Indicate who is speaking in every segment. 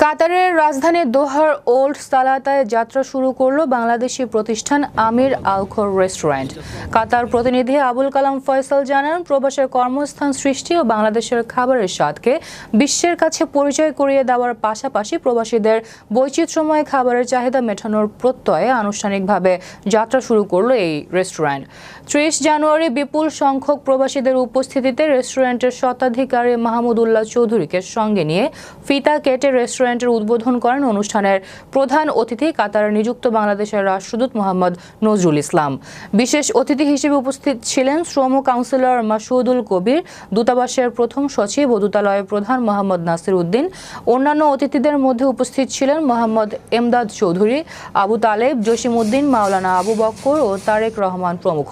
Speaker 1: কাতারের রাজধানী দোহার ওল্ড সালাতায় যাত্রা শুরু করল বাংলাদেশি প্রতিষ্ঠান আমির আলখোর রেস্টুরেন্ট। কাতার প্রতিনিধি আবুল কালাম ফয়সাল জানান, প্রবাসের কর্মস্থান সৃষ্টি ও বাংলাদেশের খাবারের স্বাদকে বিশ্বের কাছে পরিচয় করিয়ে দেওয়ার পাশাপাশি প্রবাসীদের বৈচিত্র্যময় খাবারের চাহিদা মেটানোর প্রত্যয়ে আনুষ্ঠানিকভাবে যাত্রা শুরু করল এই রেস্টুরেন্ট। ৩০ জানুয়ারি বিপুল সংখ্যক প্রবাসীদের উপস্থিতিতে রেস্টুরেন্টের স্বত্বাধিকারী মাহমুদুল্লাহ চৌধুরীকে সঙ্গে নিয়ে ফিতা কেটে রেস্টুরেন্টের উদ্বোধন করেন অনুষ্ঠানের প্রধান অতিথি কাতারে নিযুক্ত বাংলাদেশের রাষ্ট্রদূত মোহাম্মদ নজরুল ইসলাম। বিশেষ অতিথি হিসেবে উপস্থিত ছিলেন শ্রম কাউন্সিলর মাসুদুল কবির, দূতাবাসের প্রথম সচিব ও দূতালয়ের প্রধান মোহাম্মদ নাসির উদ্দিন। অন্যান্য অতিথিদের মধ্যে উপস্থিত ছিলেন মোহাম্মদ এমদাদ চৌধুরী, আবু তালেব, জসিম উদ্দিন, মাওলানা আবু বক্কর ও তারেক রহমান প্রমুখ।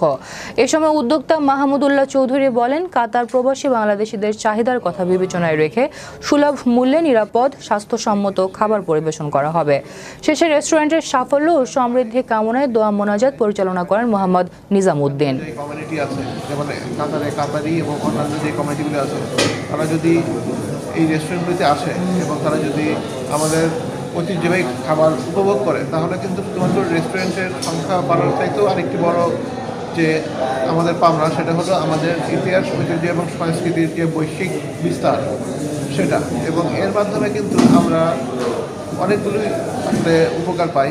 Speaker 1: এ সময় উদ্যোক্তা মাহমুদুল্লাহ চৌধুরী বলেন, কাতার প্রবাসী বাংলাদেশিদের চাহিদার কথা বিবেচনায় রেখে সুলভ মূল্যে নিরাপদ স্বাস্থ্যসম্মত খাবার পরিবেশন করা হবে। শেষে রেস্টুরেন্টের সাফল্য ও সমৃদ্ধি কামনায় দোয়া মোনাজাত পরিচালনা করেন মোহাম্মদ নিজামউদ্দিন।
Speaker 2: কমিউনিটি আছে, যেমন কাতারি এবং অন্যান্য যে কমিউনিটিগুলো আছে, তারা যদি এই রেস্টুরেন্টগুলিতে আসে এবং তারা যদি আমাদের ঐতিহ্যবাহী খাবার উপভোগ করে, তাহলে কিন্তু শুধুমাত্র রেস্টুরেন্টের সংখ্যা বাড়ার চাইতেও আরেকটি বড় যে আমাদের পাওনা, সেটা হলো আমাদের ইতিহাস, ঐতিহ্য এবং সংস্কৃতির যে বৈশ্বিক বিস্তার সেটা, এবং এর মাধ্যমে কিন্তু আমরা অনেকগুলোই আসলে উপকার পাই।